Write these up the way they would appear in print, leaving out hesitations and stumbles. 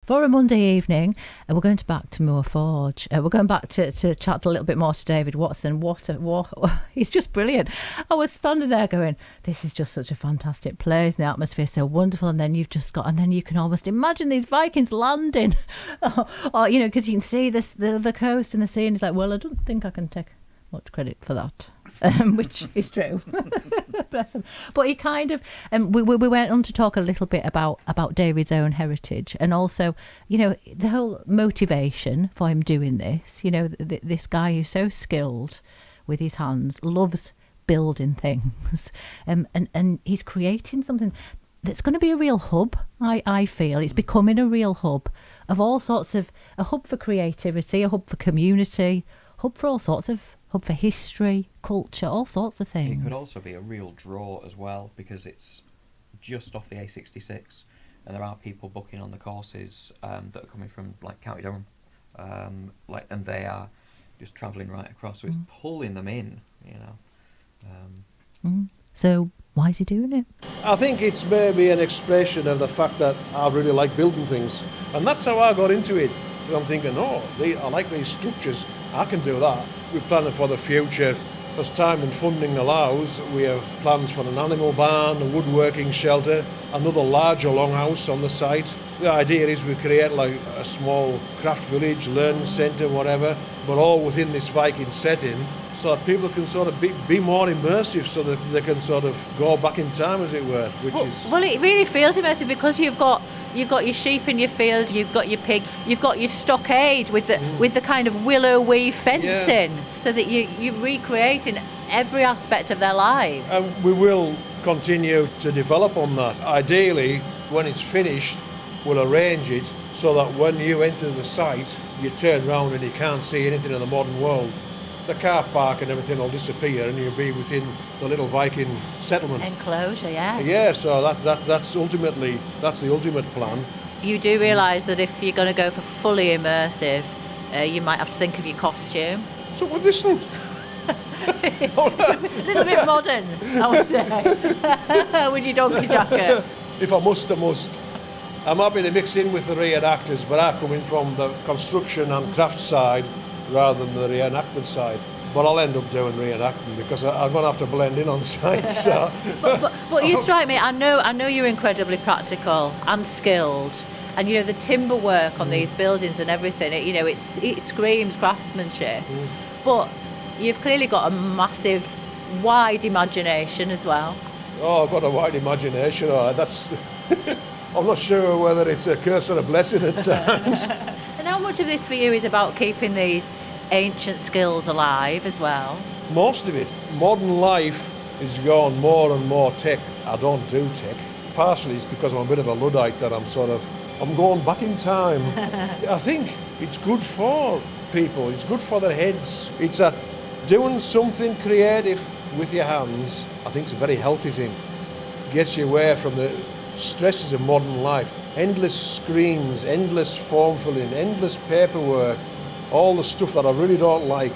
for a Monday evening. And we're going back to Moorforge. We're going back to chat a little bit more to David Watson. What he's just brilliant. I was standing there going, this is just such a fantastic place. The atmosphere so wonderful. And then you can almost imagine these Vikings landing. or because you can see the coast and the sea. And it's like, well, I don't think I can take much credit for that. Which is true. Bless him. But he kind of we went on to talk a little bit about David's own heritage, and also the whole motivation for him doing this. This guy who's so skilled with his hands, loves building things, and he's creating something that's going to be a real hub. I feel it's becoming a real hub of all sorts of, a hub for creativity, a hub for community, hub for all sorts of, hub for history, culture, all sorts of things. It could also be a real draw as well, because it's just off the A66, and there are people booking on the courses that are coming from like County Durham, and they are just travelling right across, so it's pulling them in. So why is he doing it? I think it's maybe an expression of the fact that I really like building things, and that's how I got into it. I'm thinking, I like these structures, I can do that. We're planning for the future. As time and funding allows, we have plans for an animal barn, a woodworking shelter, another larger longhouse on the site. The idea is we create like a small craft village, learning centre, whatever, but all within this Viking setting, so that people can sort of be more immersive, so that they can sort of go back in time, as it were, Well, it really feels immersive, because you've got your sheep in your field, you've got your pig, you've got your stockade with the kind of willow weave fencing, so that you're recreating every aspect of their lives. And we will continue to develop on that. Ideally, when it's finished, we'll arrange it so that when you enter the site, you turn round and you can't see anything in the modern world. The car park and everything will disappear, and you'll be within the little Viking settlement enclosure. Yeah, so that's the ultimate plan. You do realise that if you're going to go for fully immersive, you might have to think of your costume. So what this one? A little bit modern, I would say. With your donkey jacket. If I must, I must. I'm happy to mix in with the reenactors, but I come in from the construction and craft side rather than the reenactment side. But I'll end up doing reenacting because I'm going to have to blend in on site. So. but you strike me, I know you're incredibly practical and skilled, and the timber work on these buildings and everything, it screams craftsmanship. But you've clearly got a massive, wide imagination as well. Oh, I've got a wide imagination. That's I'm not sure whether it's a curse or a blessing at times. And how much of this for you is about keeping these ancient skills alive as well? Most of it. Modern life is going more and more tech. I don't do tech. Partially it's because I'm a bit of a Luddite that I'm going back in time. I think it's good for people. It's good for their heads. It's doing something creative with your hands. I think it's a very healthy thing. Gets you away from the stresses of modern life. Endless screens, endless form filling, endless paperwork, all the stuff that I really don't like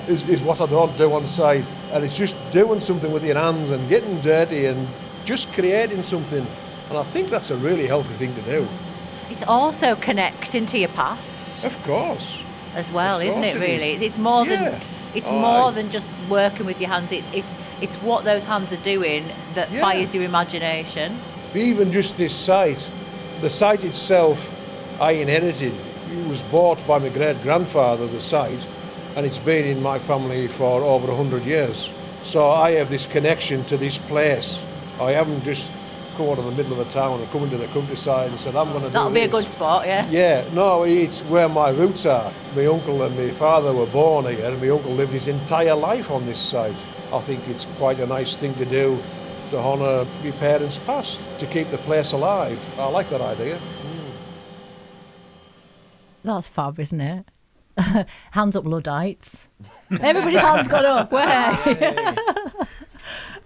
is what I don't do on site. And it's just doing something with your hands and getting dirty and just creating something. And I think that's a really healthy thing to do. It's also connecting to your past. Of course. As well, isn't it, really? Is. It's more than more than just working with your hands. It's what those hands are doing that fires your imagination. Even just this site, the site itself, I inherited. It was bought by my great-grandfather, the site, and it's been in my family for over 100 years. So I have this connection to this place. I haven't just come out of the middle of the town and come into the countryside and said, I'm going to do this. That'll be a good spot, yeah? Yeah, no, it's where my roots are. My uncle and my father were born here, and my uncle lived his entire life on this site. I think it's quite a nice thing to do to honour your parents' past, to keep the place alive. I like that idea. That's fab, isn't it? Hands up, Luddites. Everybody's hands gone up. Way.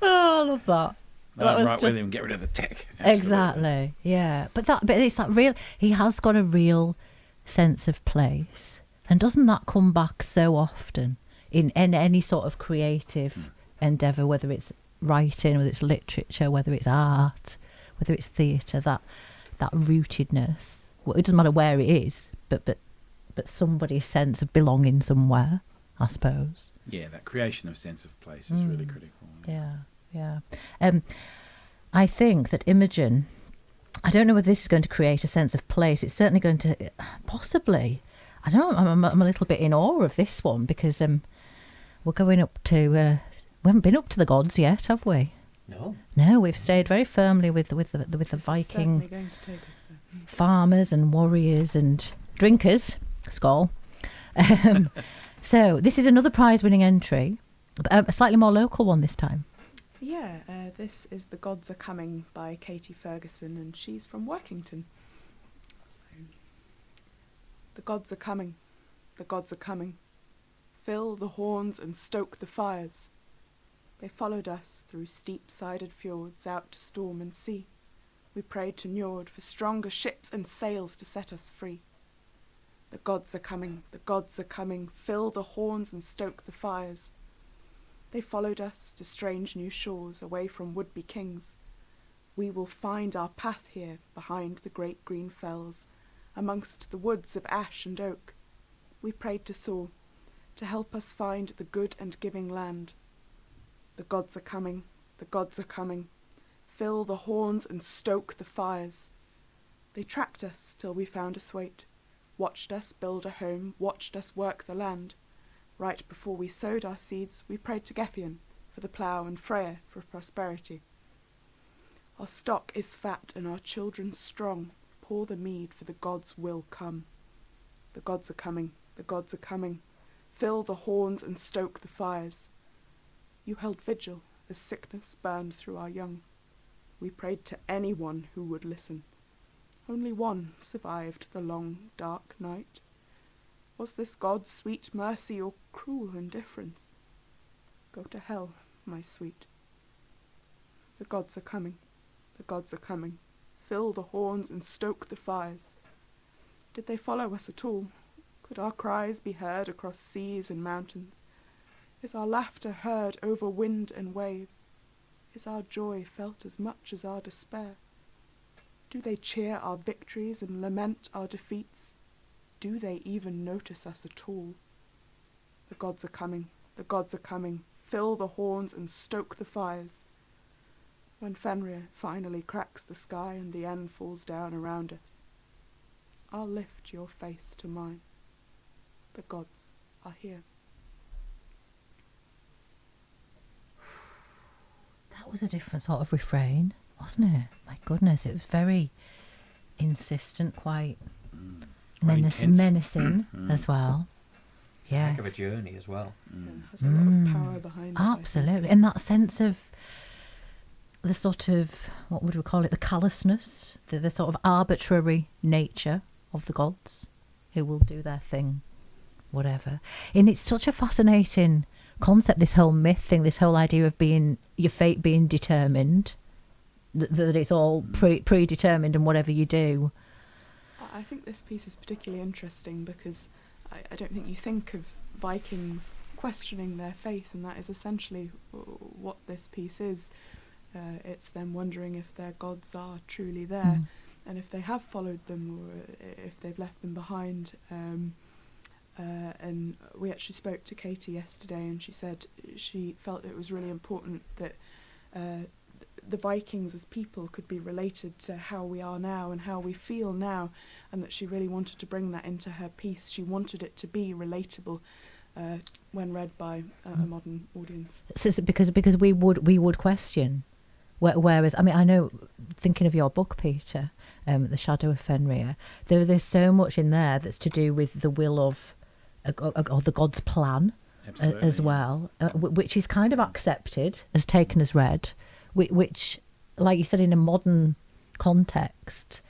Oh, I love that. I'm right with him. Get rid of the tech. Absolutely. Exactly. Yeah, but it's that real. He has got a real sense of place, and doesn't that come back so often in any sort of creative endeavour, whether it's writing, whether it's literature, whether it's art, whether it's theatre? That that rootedness. Well, it doesn't matter where it is, but somebody's sense of belonging somewhere, I suppose. Yeah, that creation of sense of place is really critical. Yeah. I think that Imogen, I don't know whether this is going to create a sense of place. It's certainly going to, possibly. I don't know. I'm a little bit in awe of this one because we're going up to. We haven't been up to the gods yet, have we? No, we've stayed very firmly with the Viking Certainly going to take us there. farmers and warriors and drinkers. Skull. So this is another prize-winning entry, a slightly more local one this time. Yeah, this is The Gods Are Coming by Katie Ferguson, and she's from Workington. So, the gods are coming, the gods are coming. Fill the horns and stoke the fires. They followed us through steep-sided fjords out to storm and sea. We prayed to Njord for stronger ships and sails to set us free. The gods are coming, the gods are coming. Fill the horns and stoke the fires. They followed us to strange new shores, away from would-be kings. We will find our path here, behind the great green fells, amongst the woods of ash and oak. We prayed to Thor, to help us find the good and giving land. The gods are coming, the gods are coming. Fill the horns and stoke the fires. They tracked us till we found a thwaite, watched us build a home, watched us work the land. Right before we sowed our seeds, we prayed to Gethion for the plough and Freya for prosperity. Our stock is fat and our children strong. Pour the mead, for the gods will come. The gods are coming, the gods are coming. Fill the horns and stoke the fires. You held vigil as sickness burned through our young. We prayed to anyone who would listen. Only one survived the long, dark night. Was this God's sweet mercy or cruel indifference? Go to hell, my sweet. The gods are coming, the gods are coming. Fill the horns and stoke the fires. Did they follow us at all? Could our cries be heard across seas and mountains? Is our laughter heard over wind and wave? Is our joy felt as much as our despair? Do they cheer our victories and lament our defeats? Do they even notice us at all? The gods are coming, the gods are coming. Fill the horns and stoke the fires. When Fenrir finally cracks the sky and the end falls down around us, I'll lift your face to mine. The gods are here. That was a different sort of refrain, wasn't it? My goodness, it was very insistent, quite menacing as well. Yeah, Heck of a journey as well. Has a lot of power behind it. Absolutely, and that sense of the sort of, what would we call it, the callousness, the sort of arbitrary nature of the gods who will do their thing, whatever. And it's such a fascinating concept, this whole myth thing, this whole idea of being your fate being determined, that it's all predetermined and whatever you do. I think this piece is particularly interesting because I don't think you think of Vikings questioning their faith, and that is essentially what this piece is. It's them wondering if their gods are truly there, and if they have followed them or if they've left them behind. And we actually spoke to Katie yesterday, and she said she felt it was really important that the Vikings as people could be related to how we are now and how we feel now, and that she really wanted to bring that into her piece. She wanted it to be relatable when read by a modern audience. So, because we would question. Whereas, I mean, I know, thinking of your book, Peter, The Shadow of Fenrir, there's so much in there that's to do with the will of, or the god's plan as well, which is kind of accepted as taken as read, which, like you said, in a modern context,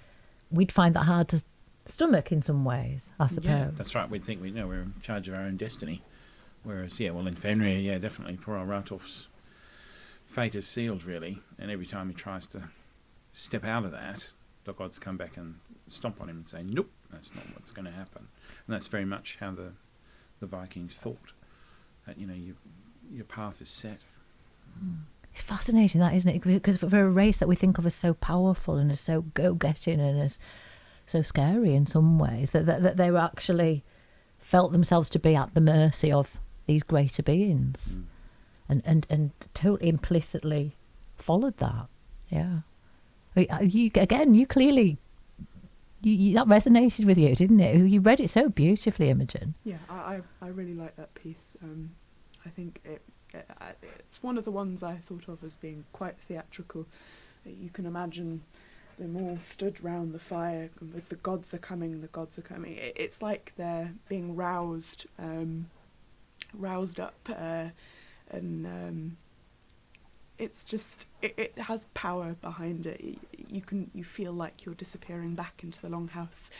we'd find that hard to stomach in some ways, I suppose. Yeah, that's right. We'd think we're in charge of our own destiny. Whereas, in Fenrir, definitely poor old Ratolf's fate is sealed, really, and every time he tries to step out of that, the gods come back and stomp on him and say, nope, that's not what's going to happen. And that's very much how the Vikings thought, that, your path is set. It's fascinating, that, isn't it? Because for a race that we think of as so powerful and as so go-getting and as so scary in some ways, that they were actually felt themselves to be at the mercy of these greater beings, and totally implicitly followed that. Yeah. You clearly, that resonated with you, didn't it? You read it so beautifully, Imogen. Yeah, I really like that piece. I think it's one of the ones I thought of as being quite theatrical. You can imagine them all stood round the fire with the gods are coming, the gods are coming. It's like they're being roused up, and it's just it has power behind it. You feel like you're disappearing back into the longhouse